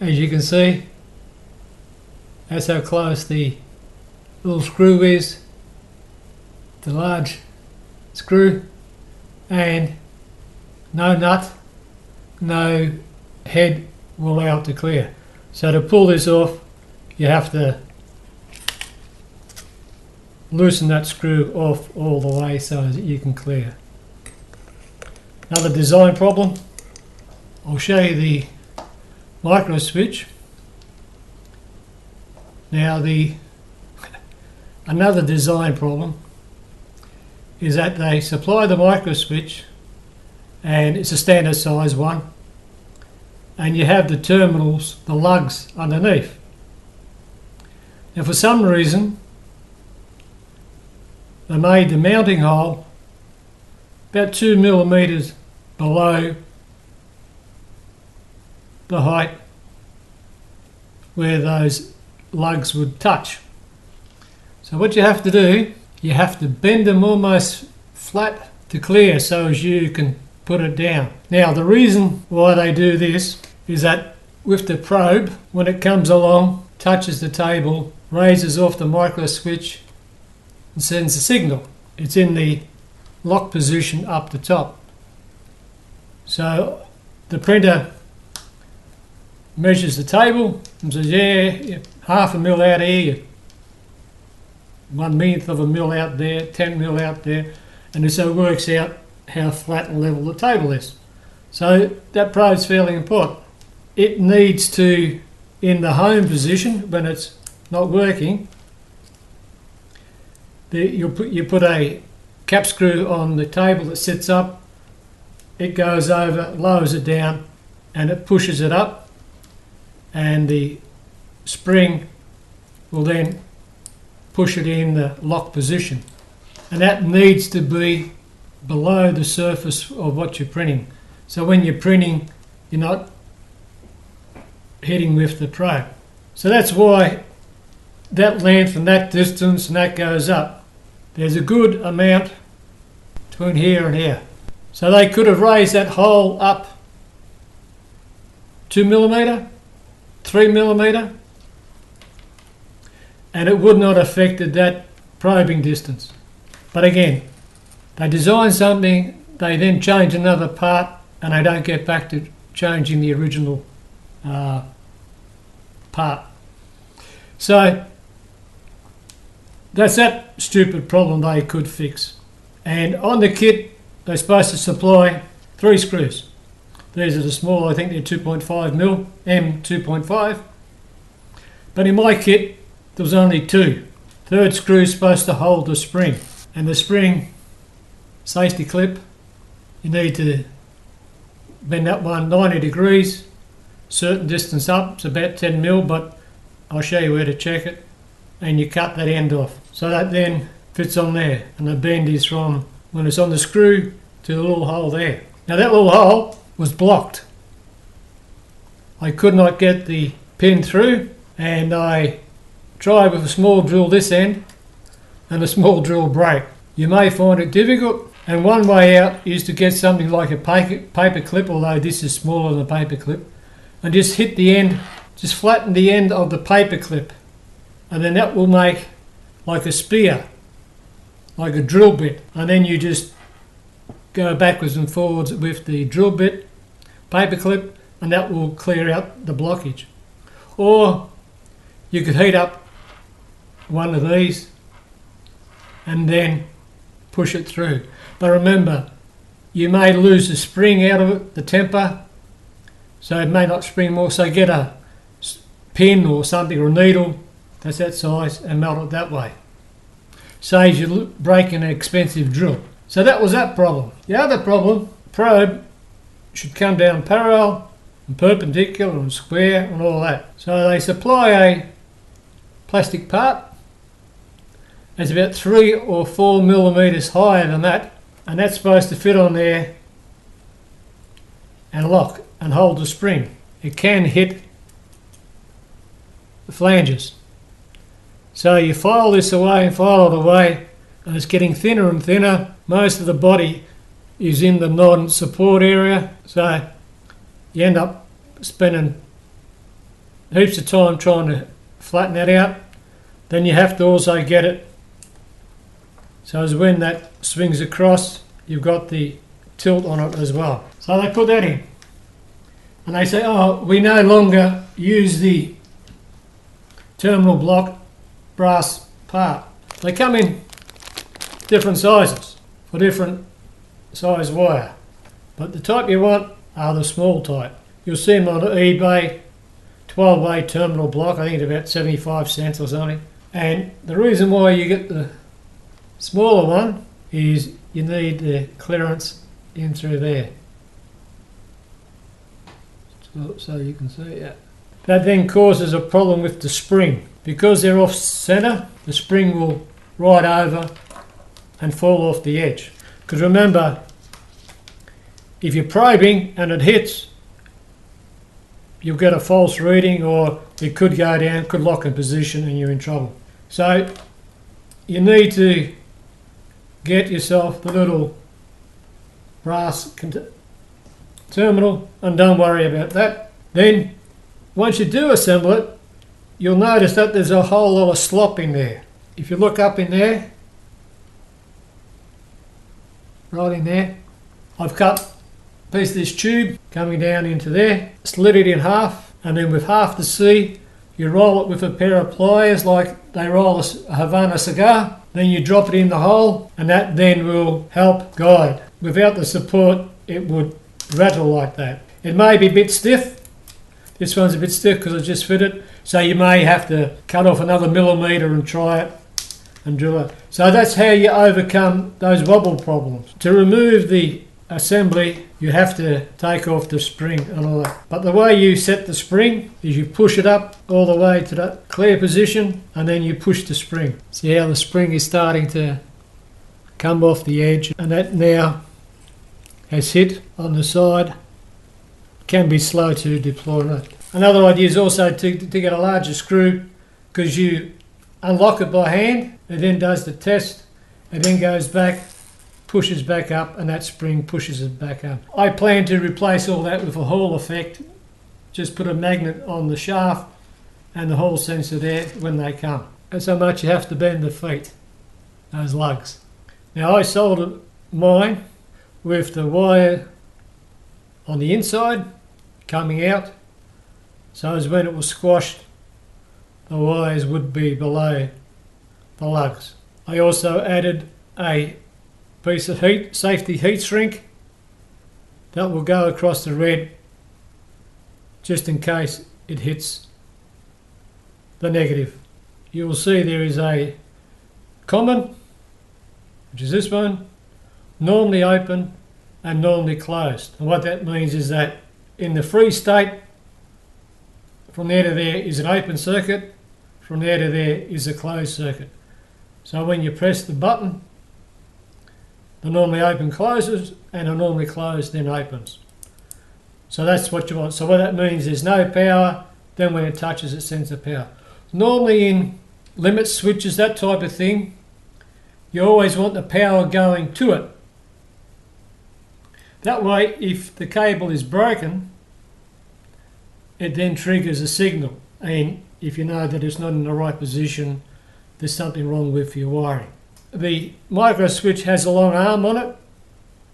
as you can see, that's how close the little screw is, the large screw, and no nut, no head will allow it to clear. So to pull this off, you have to loosen that screw off all the way so that you can clear. Another design problem, I'll show you the micro switch. Now another design problem is that they supply the micro switch, and it's a standard size one, and you have the terminals, the lugs underneath. Now for some reason they made the mounting hole about 2 millimeters below the height where those lugs would touch. So what you have to do, you have to bend them almost flat to clear so as you can put it down. Now the reason why they do this is that with the probe, when it comes along, touches the table, raises off the micro switch and sends a signal. It's in the lock position up the top. So the printer measures the table and says, yeah, half a mil out here, 1/1,000,000 of a mil out there, 10 mil out there, and so it works out how flat and level the table is. So that probe's fairly important. It needs to, in the home position, when it's not working, you put a cap screw on the table that sits up, it goes over, lowers it down, and it pushes it up, and the spring will then push it in the lock position. And that needs to be below the surface of what you're printing. So when you're printing, you're not hitting with the probe. So that's why that length and that distance and that goes up. There's a good amount between here and here. So they could have raised that hole up 2 millimeter, 3 millimeter, and it would not have affected that probing distance. But again, they design something, they then change another part, and they don't get back to changing the original part. So that's that stupid problem they could fix. And on the kit, they're supposed to supply 3 screws. These are the small, I think they're 2.5 mil, M2.5. But in my kit, there was only 2. Third screw is supposed to hold the spring. And the spring safety clip, you need to bend that one 90 degrees, certain distance up, it's about 10 mil, but I'll show you where to check it. And you cut that end off. So that then fits on there. And the bend is from when it's on the screw to the little hole there. Now that little hole was blocked. I could not get the pin through, and I tried with a small drill this end and a small drill break. You may find it difficult, and one way out is to get something like a paper clip, although this is smaller than a paper clip, and just hit the end, just flatten the end of the paper clip, and then that will make like a spear, like a drill bit, and then you just go backwards and forwards with the drill bit, paper clip, and that will clear out the blockage. Or you could heat up one of these and then push it through. But remember, you may lose the spring out of it, the temper, so it may not spring more. So get a pin or something, or a needle that's that size, and melt it that way. Saves you breaking an expensive drill. So that was that problem. The other problem, probe should come down parallel and perpendicular and square and all that. So they supply a plastic part. It's about 3 or 4 millimeters higher than that, and that's supposed to fit on there and lock and hold the spring. It can hit the flanges. So you file this away and file it away, and it's getting thinner and thinner. Most of the body is in the non-support area, so you end up spending heaps of time trying to flatten that out. Then you have to also get it so as when that swings across, you've got the tilt on it as well. So they put that in. And they say, oh, we no longer use the terminal block brass part. They come in different sizes for different size wire. But the type you want are the small type. You'll see them on eBay, 12A terminal block, I think it's about 75 cents or something. And the reason why you get the smaller one is you need the clearance in through there. So you can see it. That then causes a problem with the spring. Because they're off centre, the spring will ride over and fall off the edge. Because remember, if you're probing and it hits, you'll get a false reading, or it could go down, could lock in position, and you're in trouble. So you need to get yourself the little brass terminal, and don't worry about that. Then once you do assemble it, you'll notice that there's a whole lot of slop in there. If you look up in there, right in there, I've cut a piece of this tube coming down into there, slit it in half, and then with half the C, you roll it with a pair of pliers like they roll a Havana cigar. Then you drop it in the hole, and that then will help guide. Without the support, it would rattle like that. It may be a bit stiff. This one's a bit stiff because I just fit it, so you may have to cut off another millimetre and try it and drill it. So that's how you overcome those wobble problems. To remove the assembly, you have to take off the spring and all that. But the way you set the spring is you push it up all the way to that clear position, and then you push the spring. See how the spring is starting to come off the edge, and that now has hit on the side. Can be slow to deploy it. Another idea is also to get a larger screw, because you unlock it by hand, it then does the test, it then goes back, pushes back up, and that spring pushes it back up. I plan to replace all that with a Hall effect. Just put a magnet on the shaft and the Hall sensor there when they come. And so much you have to bend the feet, those lugs. Now I soldered mine with the wire on the inside coming out, so as when it was squashed, the wires would be below the lugs. I also added a piece of safety heat shrink that will go across the red just in case it hits the negative. You will see there is a common, which is this one, normally open and normally closed. And what that means is that in the free state, from there to there is an open circuit, from there to there is a closed circuit. So when you press the button, the normally open closes and the normally closed then opens. So that's what you want. So what that means is no power, then when it touches it sends the power. Normally in limit switches, that type of thing, you always want the power going to it. That way, if the cable is broken, it then triggers a signal. And if you know that it's not in the right position, there's something wrong with your wiring. The micro switch has a long arm on it,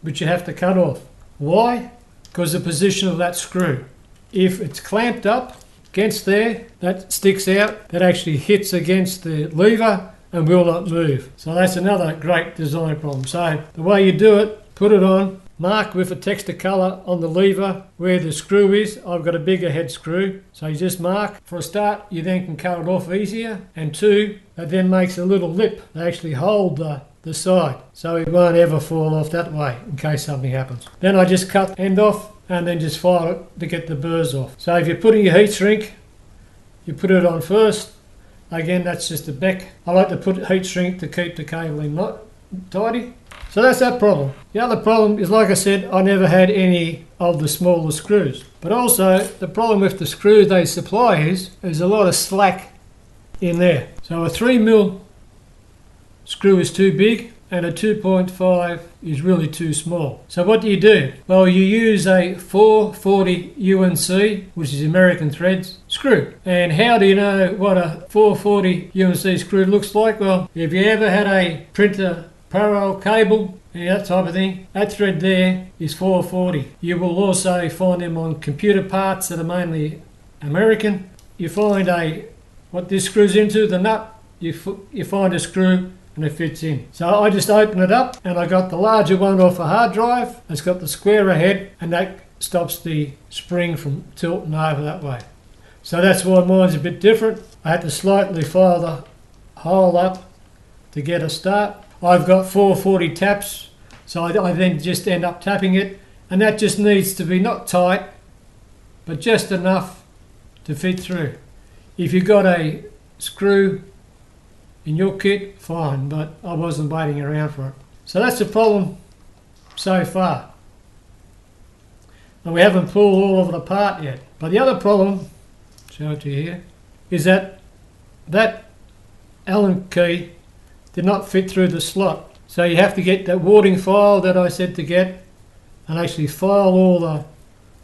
which you have to cut off. Why? Because the position of that screw. If it's clamped up against there, that sticks out, that actually hits against the lever and will not move. So that's another great design problem. So the way you do it, put it on, mark with a texture colour on the lever where the screw is. I've got a bigger head screw, so you just mark. For a start, you then can cut it off easier. And two, it then makes a little lip. They actually hold the side, so it won't ever fall off that way in case something happens. Then I just cut the end off and then just file it to get the burrs off. So if you're putting your heat shrink, you put it on first. Again, that's just a beck. I like to put heat shrink to keep the cabling tidy. So that's that problem. The other problem is, like I said, I never had any of the smaller screws. But also, the problem with the screws they supply is there's a lot of slack in there. So a 3mm screw is too big, and a 2.5 is really too small. So what do? Well, you use a 440 UNC, which is American threads, screw. And how do you know what a 440 UNC screw looks like? Well, if you ever had a printer parallel cable, that type of thing, that thread there is 440. You will also find them on computer parts that are mainly American. You find what this screws into, the nut, you find a screw and it fits in. So I just open it up and I got the larger one off a hard drive. It's got the squarer head and that stops the spring from tilting over that way. So that's why mine's a bit different. I had to slightly file the hole up to get a start. I've got 440 taps, so I then just end up tapping it, and that just needs to be not tight, but just enough to fit through. If you've got a screw in your kit, fine, but I wasn't waiting around for it. So that's the problem so far. And we haven't pulled all of it apart yet. But the other problem, show it to you here, is that Allen key did not fit through the slot. So you have to get that warding file that I said to get and actually file all the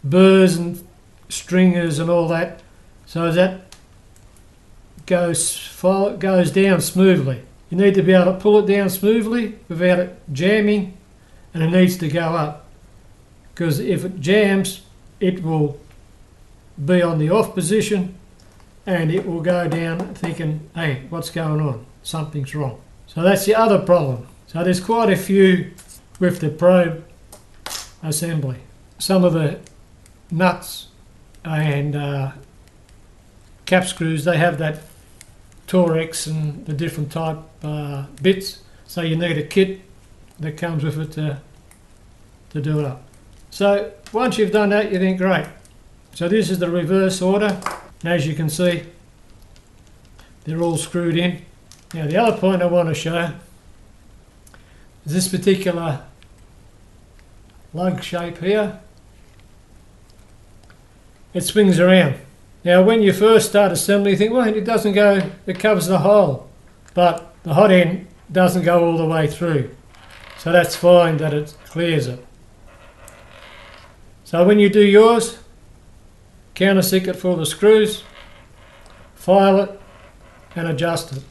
burrs and stringers and all that so that goes down smoothly. You need to be able to pull it down smoothly without it jamming, and it needs to go up, because if it jams it will be on the off position and it will go down thinking, hey, what's going on? Something's wrong. So that's the other problem. So there's quite a few with the probe assembly. Some of the nuts and cap screws, they have that Torex and the different type bits, so you need a kit that comes with it to do it up. So once you've done that, you think, great. So this is the reverse order, and as you can see, they're all screwed in. Now the other point I want to show is this particular lug shape here. It swings around. Now when you first start assembly you think, well, it doesn't go, it covers the hole, but the hot end doesn't go all the way through. So that's fine that it clears it. So when you do yours, countersink it for the screws, file it and adjust it.